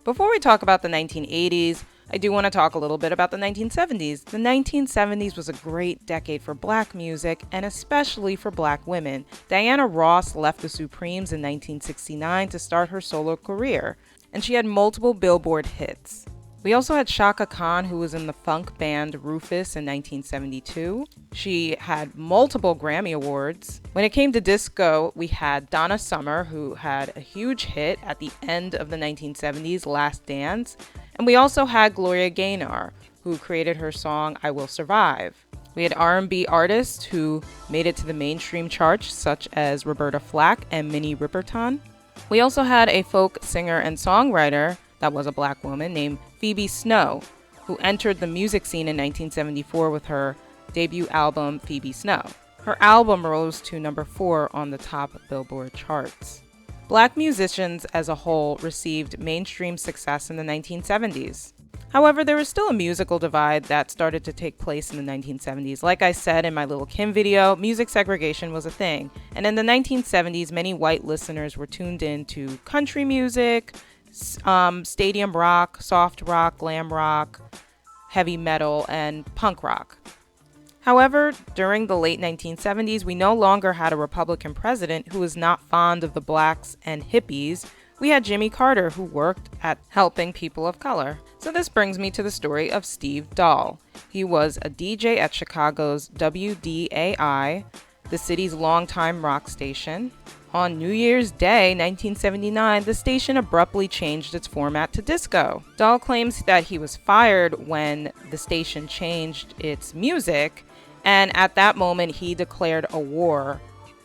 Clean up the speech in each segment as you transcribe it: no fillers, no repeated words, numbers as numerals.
Before we talk about the 1980s, I do want to talk a little bit about the 1970s. The 1970s was a great decade for black music, and especially for black women. Diana Ross left the Supremes in 1969 to start her solo career, and she had multiple Billboard hits. We also had Chaka Khan, who was in the funk band Rufus in 1972. She had multiple Grammy Awards. When it came to disco, we had Donna Summer, who had a huge hit at the end of the 1970s, Last Dance. And we also had Gloria Gaynor, who created her song I Will Survive. We had R&B artists who made it to the mainstream charts, such as Roberta Flack and Minnie Riperton. We also had a folk singer and songwriter that was a black woman named Phoebe Snow, who entered the music scene in 1974 with her debut album, Phoebe Snow. Her album rose to number 4 on the top Billboard charts. Black musicians as a whole received mainstream success in the 1970s. However, there was still a musical divide that started to take place in the 1970s. Like I said in my Little Kim video, music segregation was a thing. And in the 1970s, many white listeners were tuned in to country music, stadium rock, soft rock, glam rock, heavy metal, and punk rock. However, during the late 1970s, we no longer had a Republican president who was not fond of the blacks and hippies. We had Jimmy Carter, who worked at helping people of color. So this brings me to the story of Steve Dahl. He was a DJ at Chicago's WDAI, the city's longtime rock station. On New Year's Day, 1979, the station abruptly changed its format to disco. Dahl claims that he was fired when the station changed its music, and at that moment, he declared a war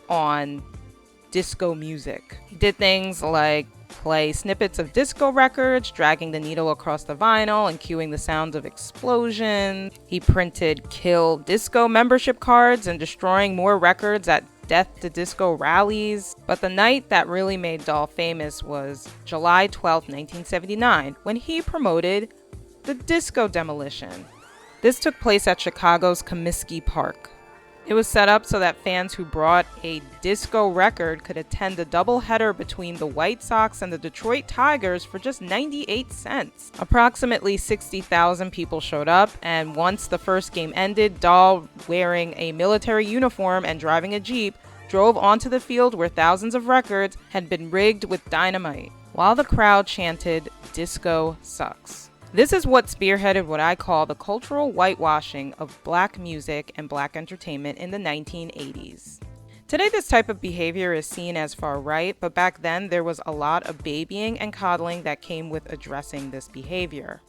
on disco music. He did things like play snippets of disco records, dragging the needle across the vinyl and cueing the sounds of explosions. He printed Kill Disco membership cards and destroying more records at Death to Disco rallies. But the night that really made Dahl famous was July 12, 1979, when he promoted the disco Demolition. This took place at Chicago's Comiskey Park. It was set up so that fans who brought a disco record could attend a doubleheader between the White Sox and the Detroit Tigers for just 98 cents. Approximately 60,000 people showed up, and once the first game ended, Dahl, wearing a military uniform and driving a Jeep, drove onto the field where thousands of records had been rigged with dynamite, while the crowd chanted, "Disco sucks." This is what spearheaded what I call the cultural whitewashing of black music and black entertainment in the 1980s. Today, this type of behavior is seen as far right, but back then there was a lot of babying and coddling that came with addressing this behavior.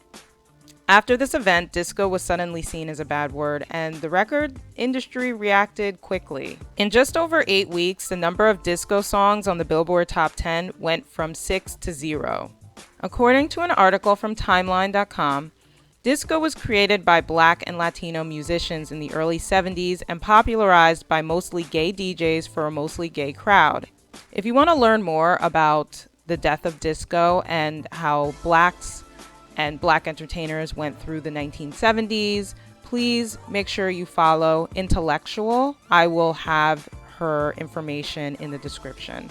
After this event, disco was suddenly seen as a bad word, and the record industry reacted quickly. In just over 8 weeks, the number of disco songs on the Billboard Top 10 went from 6 to 0. According to an article from Timeline.com, disco was created by black and Latino musicians in the early 70s and popularized by mostly gay DJs for a mostly gay crowd. If you want to learn more about the death of disco and how blacks and black entertainers went through the 1970s, please make sure you follow Intellectual. I will have her information in the description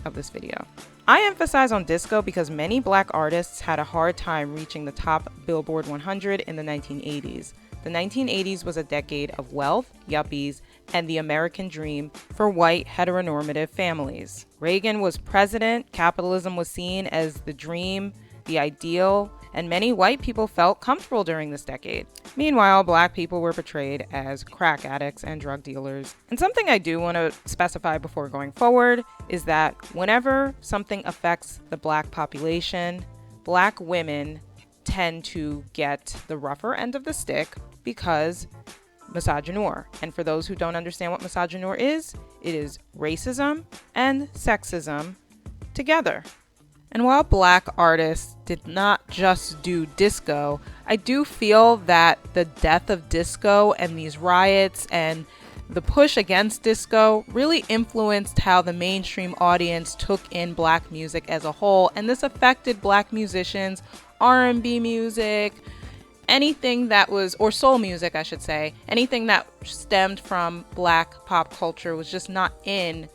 of this video. I emphasize on disco because many black artists had a hard time reaching the top Billboard 100 in the 1980s. The 1980s was a decade of wealth, yuppies, and the American dream for white heteronormative families. Reagan was president, capitalism was seen as the dream, the ideal, and many white people felt comfortable during this decade. Meanwhile, black people were portrayed as crack addicts and drug dealers. And something I do want to specify before going forward is that whenever something affects the black population, black women tend to get the rougher end of the stick because misogynoir. And for those who don't understand what misogynoir is, it is racism and sexism together. And while black artists did not just do disco, I do feel that the death of disco and these riots and the push against disco really influenced how the mainstream audience took in black music as a whole. And this affected black musicians, R&B music, anything that was, or soul music, I should say, anything that stemmed from black pop culture was just not in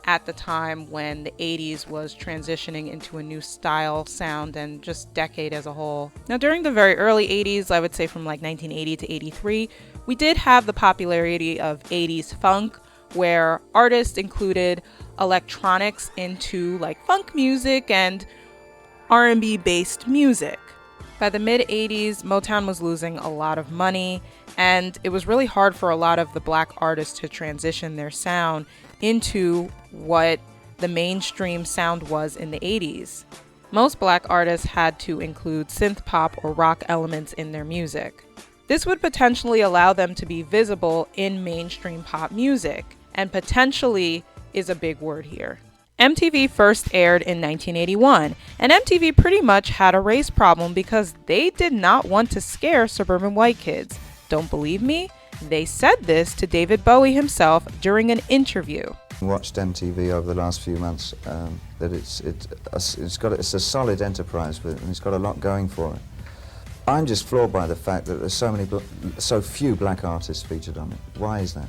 at the time when the 80s was transitioning into a new style, sound, and just decade as a whole. Now, during the very early 80s, I would say from like 1980 to 83, we did have the popularity of 80s funk, where artists included electronics into like funk music and R&B based music. By the mid 80s, Motown was losing a lot of money, and it was really hard for a lot of the black artists to transition their sound into what the mainstream sound was in the 80s. Most black artists had to include synth pop or rock elements in their music. This would potentially allow them to be visible in mainstream pop music, and potentially is a big word here. MTV first aired in 1981, and MTV pretty much had a race problem because they did not want to scare suburban white kids. Don't believe me? They said this to David Bowie himself during an interview. Watched MTV over the last few months, that it's a solid enterprise, and it's got a lot going for it. I'm just floored by the fact that there's so few black artists featured on it. Why is that?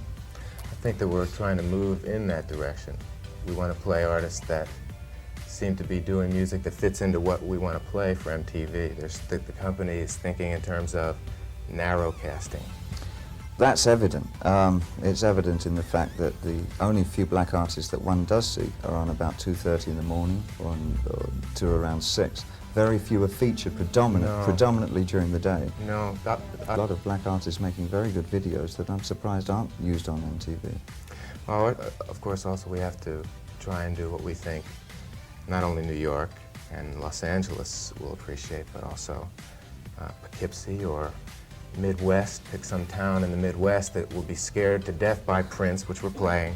I think that we're trying to move in that direction. We want to play artists that seem to be doing music that fits into what we want to play for MTV. The company is thinking in terms of narrow casting. That's evident. It's evident in the fact that the only few black artists that one does see are on about 2:30 in the morning or to around 6. Very few are featured predominantly during the day. No. A lot of black artists making very good videos that I'm surprised aren't used on MTV. Well, of course, also we have to try and do what we think not only New York and Los Angeles will appreciate, but also Poughkeepsie or Midwest. Pick some town in the Midwest that will be scared to death by Prince, which we're playing,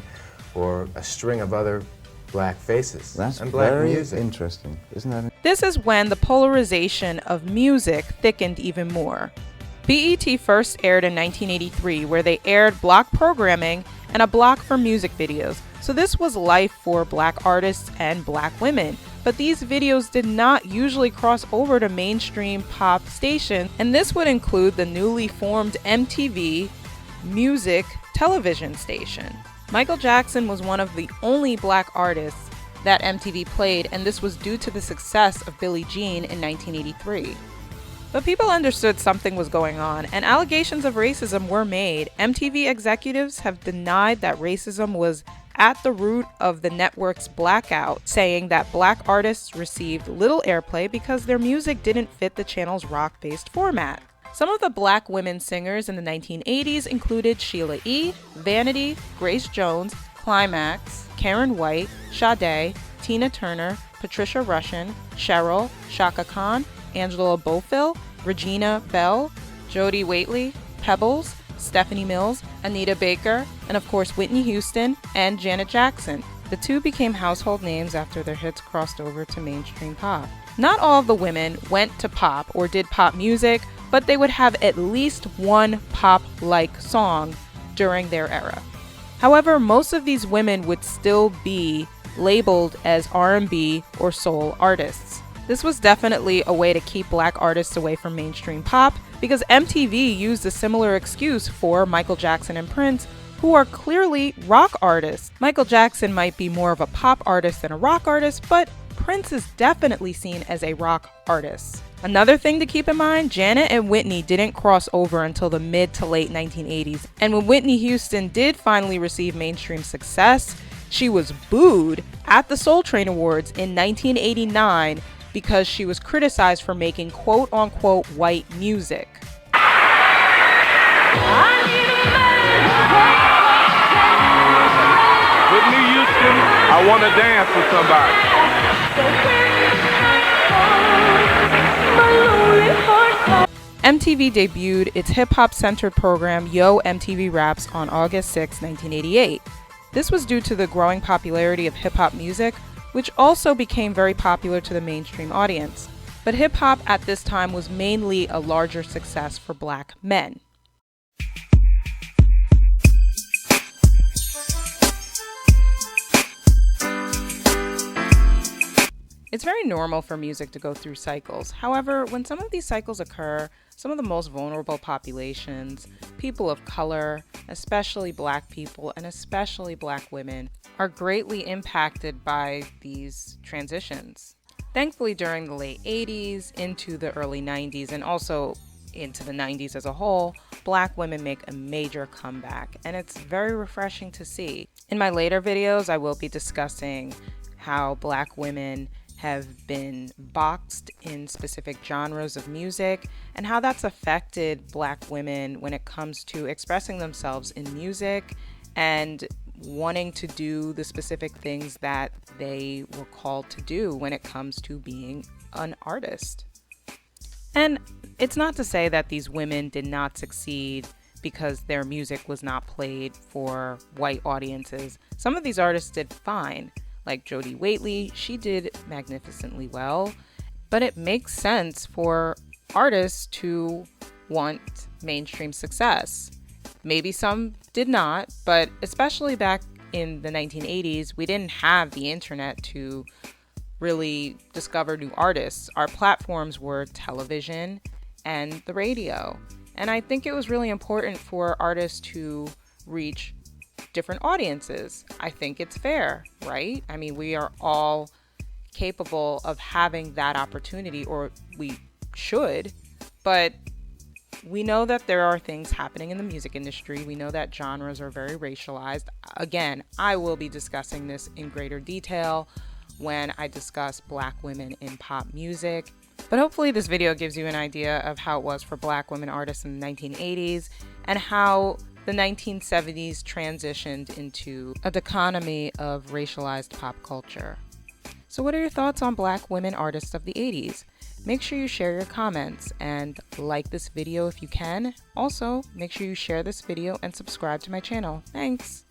or a string of other black faces and black music. Very interesting, isn't that? This is when the polarization of music thickened even more. BET first aired in 1983, where they aired block programming and a block for music videos. So this was life for black artists and black women. But these videos did not usually cross over to mainstream pop stations, and this would include the newly formed MTV Music television station. Michael Jackson was one of the only black artists that MTV played, and this was due to the success of Billie Jean in 1983. But people understood something was going on, and allegations of racism were made. MTV executives have denied that racism was at the root of the network's Blackout, saying that black artists received little airplay because their music didn't fit the channel's rock-based format. Some of the black women singers in the 1980s included Sheila E., Vanity, Grace Jones, Climax, Karen White, Sade, Tina Turner, Patricia Rushen, Cheryl, Shaka Khan, Angela Bofill, Regina Bell, Jodie Waitley, Pebbles, Stephanie Mills, Anita Baker, and of course Whitney Houston and Janet Jackson. The two became household names after their hits crossed over to mainstream pop. Not all of the women went to pop or did pop music, but they would have at least one pop-like song during their era. However, most of these women would still be labeled as R&B or soul artists. This was definitely a way to keep black artists away from mainstream pop, because MTV used a similar excuse for Michael Jackson and Prince, who are clearly rock artists. Michael Jackson might be more of a pop artist than a rock artist, but Prince is definitely seen as a rock artist. Another thing to keep in mind, Janet and Whitney didn't cross over until the mid to late 1980s, and when Whitney Houston did finally receive mainstream success, she was booed at the Soul Train Awards in 1989 because she was criticized for making quote-unquote white music. Whitney Houston, I want to dance with somebody. MTV debuted its hip-hop centered program Yo! MTV Raps on August 6, 1988. This was due to the growing popularity of hip-hop music, which also became very popular to the mainstream audience. But hip-hop at this time was mainly a larger success for black men. It's very normal for music to go through cycles. However, when some of these cycles occur, some of the most vulnerable populations, people of color, especially Black people and especially Black women, are greatly impacted by these transitions. Thankfully, during the late 80s into the early 90s and also into the 90s as a whole, Black women make a major comeback, and it's very refreshing to see. In my later videos, I will be discussing how Black women have been boxed in specific genres of music and how that's affected Black women when it comes to expressing themselves in music and wanting to do the specific things that they were called to do when it comes to being an artist. And it's not to say that these women did not succeed because their music was not played for white audiences. Some of these artists did fine, like Jodie Waitley. She did magnificently well, but it makes sense for artists to want mainstream success. Maybe some did not, but especially back in the 1980s, we didn't have the internet to really discover new artists. Our platforms were television and the radio. And I think it was really important for artists to reach different audiences. I think it's fair, right? I mean, we are all capable of having that opportunity, or we should, but we know that there are things happening in the music industry. We know that genres are very racialized. Again, I will be discussing this in greater detail when I discuss Black women in pop music. But hopefully this video gives you an idea of how it was for Black women artists in the 1980s and how the 1970s transitioned into a dichotomy of racialized pop culture. So what are your thoughts on Black women artists of the 80s? Make sure you share your comments and like this video if you can. Also, make sure you share this video and subscribe to my channel. Thanks!